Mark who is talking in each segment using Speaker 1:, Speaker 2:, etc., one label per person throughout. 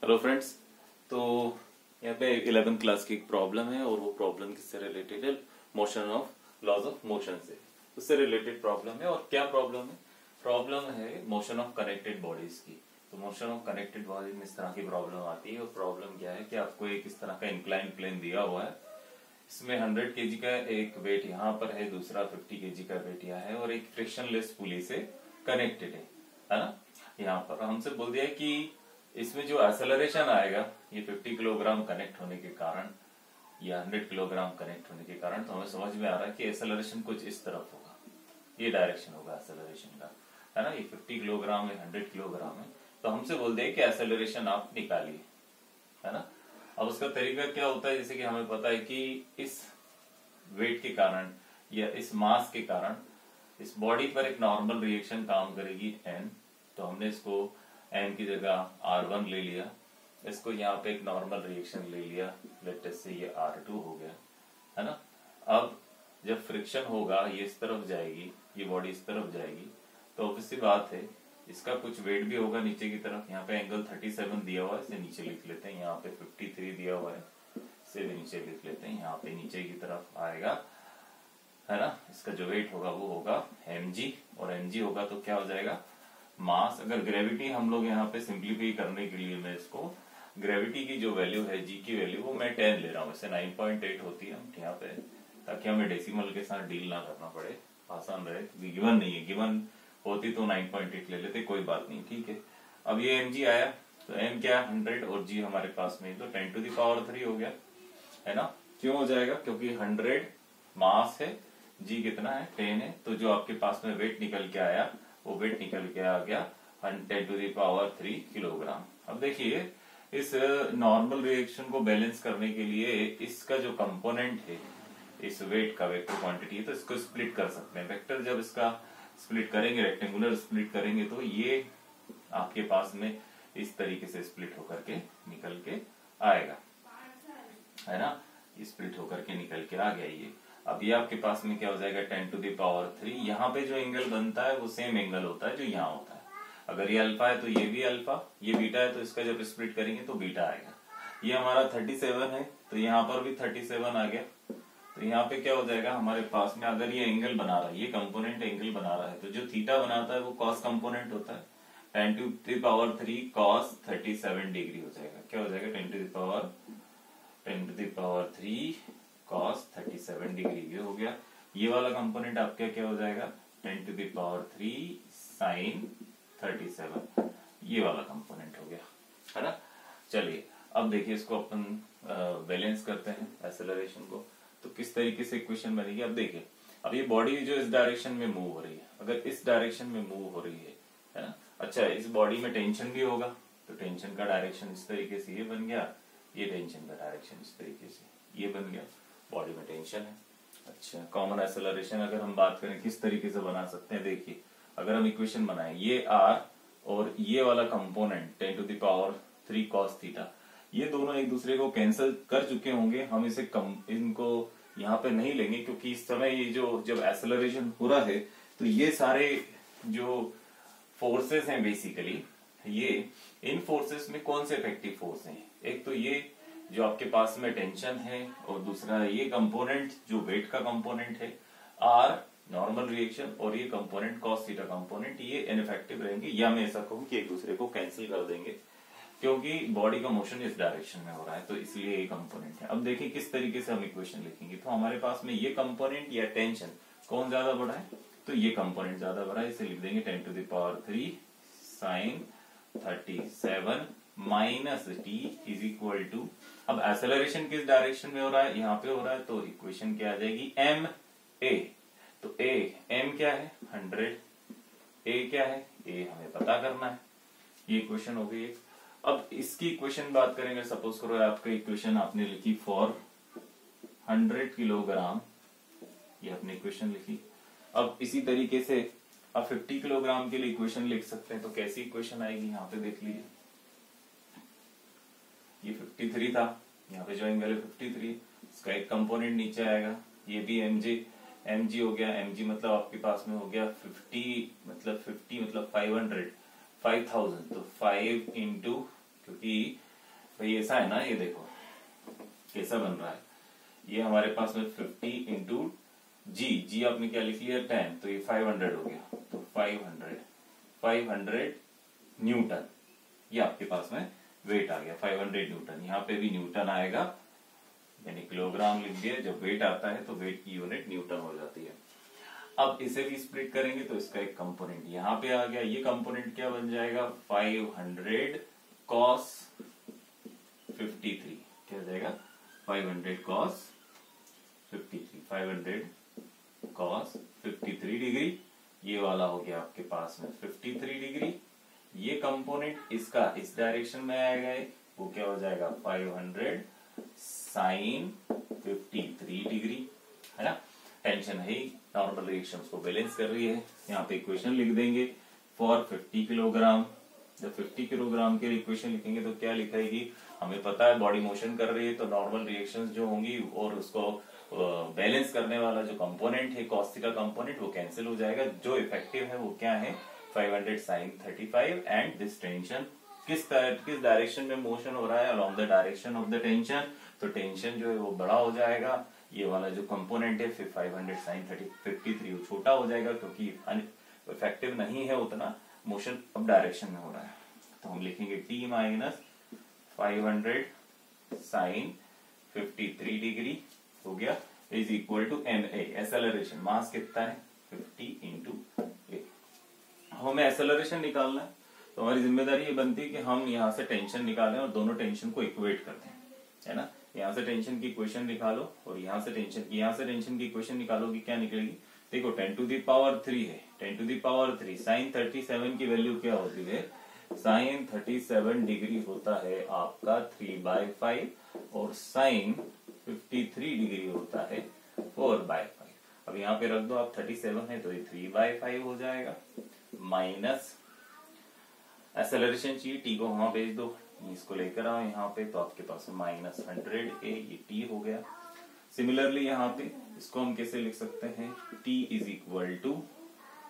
Speaker 1: Hello friends. तो यहाँ पे 11th क्लास की एक प्रॉब्लम है और वो प्रॉब्लम किससे रिलेटेड है? Motion of laws of motion से, उससे रिलेटेड प्रॉब्लम है। और क्या प्रॉब्लम है? प्रॉब्लम है मोशन ऑफ कनेक्टेड बॉडीज की। तो मोशन ऑफ कनेक्टेड बॉडीज में इस तरह की प्रॉब्लम आती है। और प्रॉब्लम क्या है कि आपको एक इस तरह का इंक्लाइन प्लेन दिया हुआ है, इसमें 100 केजी का एक वेट यहाँ पर है, दूसरा 50 केजी का वेट यहाँ है और एक फ्रिक्शनलेस पुली से कनेक्टेड है ना। यहाँ पर हमसे बोल दिया है कि इसमें जो एक्सेलरेशन आएगा ये 50 किलोग्राम कनेक्ट होने के कारण या 100 किलोग्राम कनेक्ट होने के कारण, तो हमें समझ में आ रहा है कि एक्सेलरेशन कुछ इस तरफ होगा, ये डायरेक्शन होगा एक्सेलरेशन का, है ना। ये 50 किलोग्राम है, 100 किलोग्राम है, तो हमसे बोल दिया कि एक्सेलरेशन आप निकालिए, है ना। अब उसका तरीका क्या होता है? जैसे कि हमें पता है कि इस वेट के कारण या इस मास के कारण इस बॉडी पर एक नॉर्मल रिएक्शन काम करेगी n। तो हमने इसको n की जगह R1 ले लिया, इसको यहाँ पे एक नॉर्मल रिएक्शन ले लिया, लेटेस्ट से ये R2 हो गया, है ना। अब जब फ्रिक्शन होगा ये इस तरफ जाएगी, ये बॉडी इस तरफ जाएगी, तो ऑब्वियस सी बात है इसका कुछ वेट भी होगा नीचे की तरफ। यहाँ पे एंगल 37 दिया हुआ है, इसे नीचे लिख लेते हैं। यहाँ पे 53 दिया हुआ है, इसे भी नीचे लिख लेते हैं। यहाँ पे नीचे की तरफ आएगा, है ना। इसका जो वेट होगा वो होगा mg, और mg होगा तो क्या हो जाएगा? मास। अगर ग्रेविटी हम लोग यहाँ पे सिंप्लीफाई करने के लिए, मैं इसको ग्रेविटी की जो वैल्यू है g की वैल्यू वो मैं 10 ले रहा हूँ, इससे 9.8 होती है यहाँ पे, ताकि हमें डेसिमल के साथ डील ना करना पड़े, आसान रहे। क्योंकि गिवन नहीं है, गिवन होती तो 9.8 ले लेते, कोई बात नहीं, ठीक है। अब ये mg आया तो m क्या है? 100 और g हमारे पास में, तो 10⁻³ हो गया, है ना। क्यों हो जाएगा? क्योंकि 100 मास है, g कितना है? 10 है। तो जो आपके पास में वेट निकल के आया वो वेट निकल के आ गया 10⁻³ किलोग्राम। अब देखिए इस नॉर्मल रिएक्शन को बैलेंस करने के लिए इसका जो कंपोनेंट है इस वेट का, वेक्टर क्वांटिटी है, तो इसको स्प्लिट कर सकते हैं। वेक्टर जब इसका स्प्लिट करेंगे, रेक्टेंगुलर स्प्लिट करेंगे, तो ये आपके पास में इस तरीके से स्प्लिट होकर के निकल के आएगा, है ना। स्प्लिट होकर के निकल के आ गया ये। अब ये आपके पास में क्या हो जाएगा? 10⁻³। यहाँ पे जो एंगल बनता है वो सेम एंगल होता है जो यहाँ होता है। अगर ये अल्फा है तो ये भी अल्फा, ये बीटा है तो इसका जब स्प्लिट करेंगे तो बीटा आएगा। ये हमारा 37 है तो यहाँ पर भी 37 आ गया। तो यहाँ पे क्या हो जाएगा हमारे पास में? अगर ये एंगल बना रहा है, ये कंपोनेंट एंगल बना रहा है, तो जो थीटा बनाता है वो कॉस कंपोनेंट होता है। 10⁻³ cos 37 डिग्री हो जाएगा। क्या हो जाएगा? 10⁻³ cos 37 डिग्री, ये हो गया। ये वाला कंपोनेंट आपका क्या हो जाएगा? 10⁻³ sin 37, ये वाला कंपोनेंट हो गया, है ना। चलिए अब देखिए इसको अपन बैलेंस करते हैं एक्सेलरेशन को। तो किस तरीके से इक्वेशन बनेगी? अब देखिए, अब ये बॉडी जो इस डायरेक्शन में मूव हो रही है, अगर इस डायरेक्शन में मूव हो रही है ना। अच्छा, इस बॉडी में टेंशन भी होगा, तो टेंशन का डायरेक्शन इस तरीके से ये बन गया, ये टेंशन का डायरेक्शन इस तरीके से ये बन गया, बॉडी में टेंशन है। अच्छा, कॉमन एक्सेलरेशन अगर हम बात करें किस तरीके से बना सकते हैं, देखिए अगर हम इक्वेशन बनाएं, ये r और ये वाला कंपोनेंट 10⁻³ cos थीटा, ये दोनों एक दूसरे को कैंसिल कर चुके होंगे। हम इसे इनको यहाँ पे नहीं लेंगे, क्योंकि इस समय ये जो जब एक्सेलरेशन हो रहा है तो ये सारे जो फोर्सेस हैं बेसिकली, ये इन फोर्सेस में कौन से इफेक्टिव फोर्स हैं? एक तो ये जो आपके पास में टेंशन है, और दूसरा ये कंपोनेंट जो वेट का कंपोनेंट है R नॉर्मल रिएक्शन, और ये कंपोनेंट cos थीटा कंपोनेंट, ये इनइफेक्टिव रहेंगे, या मैं ऐसा कहूँ कि एक दूसरे को कैंसिल कर देंगे, क्योंकि बॉडी का मोशन इस डायरेक्शन में हो रहा है, तो इसलिए ये कंपोनेंट है। अब देखिए किस तरीके से हम इक्वेशन लिखेंगे। तो हमारे पास में ये कंपोनेंट या टेंशन कौन ज्यादा बड़ा है? तो ये कंपोनेंट ज्यादा बड़ा है, इसे लिख देंगे 10⁻³ sin 37 minus t is equal to, अब एक्सेलरेशन किस डायरेक्शन में हो रहा है? यहाँ पे हो रहा है, तो इक्वेशन क्या आ जाएगी? m a। तो a m क्या है? 100, a क्या है? a हमें पता करना है, ये इक्वेशन हो गई। अब इसकी इक्वेशन बात करेंगे, सपोज करो आपका इक्वेशन आपने लिखी फॉर 100 किलोग्राम, ये आपने इक्वेशन लिखी। अब इसी तरीके से आप 50 किलोग्राम के लिए इक्वेशन लिख सकते हैं। तो कैसी इक्वेशन आएगी? यहाँ पे देख लीजिए, ये 53 था, यहाँ पे जो एंगल है 53, इसका एक कंपोनेंट नीचे आएगा, ये भी mg हो गया। mg मतलब आपके पास में हो गया 50 मतलब 500, 5000, तो 5 इंटू, क्योंकि भाई ऐसा है ना, ये देखो कैसा बन रहा है, ये हमारे पास में 50 इंटू जी आपने क्या लिख लिया 10, तो ये 500 हो गया, तो 500 न्यूटन, ये आपके पास में वेट आ गया 500 न्यूटन। यहाँ पे भी न्यूटन आएगा, यानी किलोग्राम लिख दिया, जब वेट आता है तो वेट की यूनिट न्यूटन हो जाती है। अब इसे भी स्प्लिट करेंगे तो इसका एक कंपोनेंट यहाँ पे आ गया, ये कंपोनेंट क्या बन जाएगा 500 cos 53, क्या हो जाएगा 500 cos 53, 500 cos 53 डिग्री, ये वाला हो गया आपके पास में 53 डिग्री। ये कंपोनेंट इसका इस डायरेक्शन में आएगा, वो क्या हो जाएगा 500 sin 53 डिग्री, है ना। टेंशन है, नॉर्मल रिएक्शंस को बैलेंस कर रही है। यहाँ पे इक्वेशन लिख देंगे फॉर 50 किलोग्राम। जब 50 किलोग्राम के इक्वेशन लिखेंगे तो क्या लिखेगी, हमें पता है बॉडी मोशन कर रही है तो नॉर्मल रिएक्शंस जो होंगी और उसको बैलेंस करने वाला जो कंपोनेंट है कॉस थीटा कंपोनेंट, वो कैंसिल हो जाएगा। जो इफेक्टिव है वो क्या है 500 sin 35 एंड दिस टेंशन किस डायरेक्शन में मोशन हो रहा है, along the direction of the tension, तो टेंशन जो है वो बड़ा हो जाएगा। ये वाला जो कंपोनेंट है फिर 500 sin 53 वो छोटा हो जाएगा, क्योंकि इफेक्टिव नहीं है उतना, मोशन अब डायरेक्शन में हो रहा है। तो हम लिखेंगे t माइनस 500 sin 53 डिग्री हो गया is equal to ma, acceleration mass कितना है 50 इंटू a। हमें एक्सेलरेशन निकालना है, तो हमारी जिम्मेदारी ये बनती है कि हम यहाँ से टेंशन निकालें और दोनों टेंशन को इक्वेट कर दें, है ना। यहाँ से टेंशन की इक्वेशन निकालो और यहाँ से टेंशन की इक्वेशन निकालोगी, क्या निकलेगी देखो 10 टू द पावर 3 है, 10 टू द पावर 3 sin 37 की वैल्यू क्या होती है, sin 37 डिग्री होता है आपका 3/5 और sin 53 डिग्री होता है 4/5। अब यहाँ पे रख दो आप 37 है तो ये 3/5 हो जाएगा, माइनस एक्सेलरेशन चाहिए t को वहां भेज दो, इसको लेकर आओ यहाँ पे, तो आपके पास -100 ये t हो गया। सिमिलरली यहाँ पे इसको हम कैसे लिख सकते हैं, t इज इक्वल टू,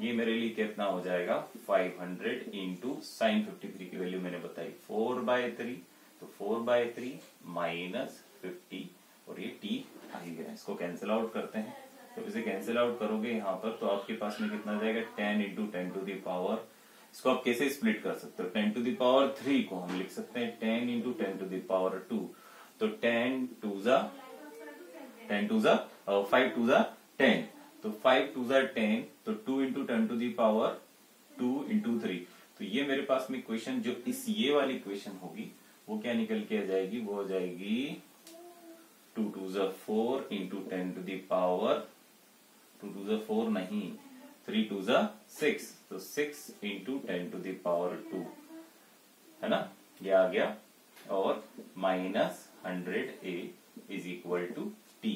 Speaker 1: ये मेरे लिए कितना हो जाएगा 500 इंटू साइन 53 की वैल्यू मैंने बताई 4/3, तो 4/3 माइनस 50 और ये t आ ही गया। इसको कैंसिल आउट करते हैं, तो इसे कैंसिल आउट करोगे यहाँ पर तो आपके पास में कितना जाएगा 10 इंटू 10 टू द पावर, इसको आप कैसे स्प्लिट कर सकते हो, 10 टू द पावर 3 को हम लिख सकते हैं 10 इंटू 10 टू द पावर 2, तो 10 टू जा 5 टू जा 10, तो 5 टू जा 10, तो 2 into 10 to the power 2 into 3, तो ये मेरे पास में इक्वेशन जो इस ये वाली इक्वेशन होगी वो क्या निकल के आ जाएगी, वो हो जाएगी 2 टू जा 4 इंटू 10 टू द पावर 2 टू जा 4 नहीं 3 टू जा 6, तो 6 इंटू 10 टू द पावर 2, है ना, ये आ गया। और minus 100a is equal to t,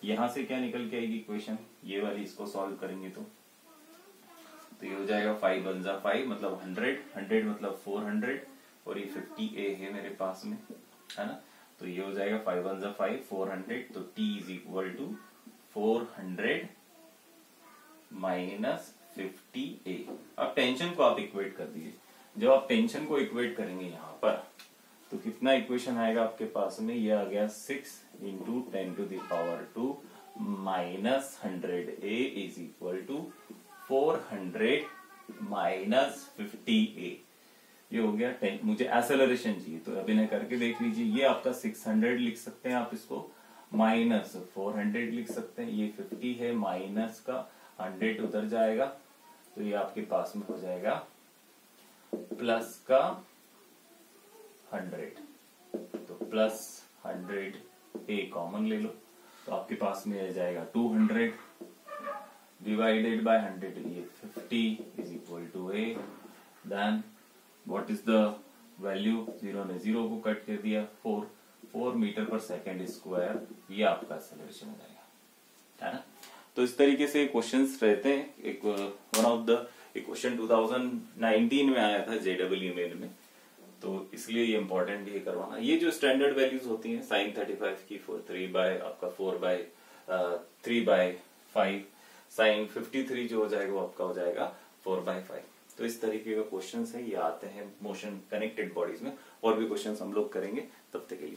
Speaker 1: यहां से क्या निकल के आएगी इक्वेशन, ये वाली इसको सॉल्व करेंगे तो ये हो जाएगा 5 1 जा 5 मतलब 100 मतलब 400 और ये 50a है मेरे पास में, है ना, तो ये हो जाएगा 5 1 जा 5 400, तो t is equal to 400 minus 50a। अब टेंशन को आप इक्वेट कर दीजिए, जब आप टेंशन को इक्वेट करेंगे यहाँ पर तो कितना इक्वेशन आएगा आपके पास में, ये आ गया 6 into 10 to the power 2 minus 100a is equal to 400 minus 50a। ये हो गया 10। मुझे एक्सेलरेशन चाहिए तो अभी ने करके देख लीजिए, ये आपका 600 लिख सकते हैं आप, इसको माइनस 400 लिख सकते हैं, ये 50 है माइनस का 100 उधर जाएगा तो ये आपके पास में हो जाएगा प्लस का 100, तो प्लस 100 a कॉमन ले लो तो आपके पास में आ जाएगा 200 डिवाइडेड बाय 100, ये 50 is equal to a। Then what is the value, 0 ने 0 को कट कर दिया, 4 मीटर पर सेकेंड स्क्वायर, ये आपका एक्सेलरेशन हो जाएगा, है ना। तो इस तरीके से क्वेश्चंस रहते हैं। एक वन ऑफ द क्वेश्चन 2019 में आया था JEE मेल में, तो इसलिए ये इंपॉर्टेंट ये करवाना। ये जो स्टैंडर्ड वैल्यूज होती हैं साइन 35 की 3/5, साइन 53 जो हो जाएगा वो आपका हो जाएगा 4/5। तो इस तरीके का क्वेश्चंस है, ये आते हैं मोशन कनेक्टेड बॉडीज में। और भी क्वेश्चंस हम लोग करेंगे, तब तक के लिए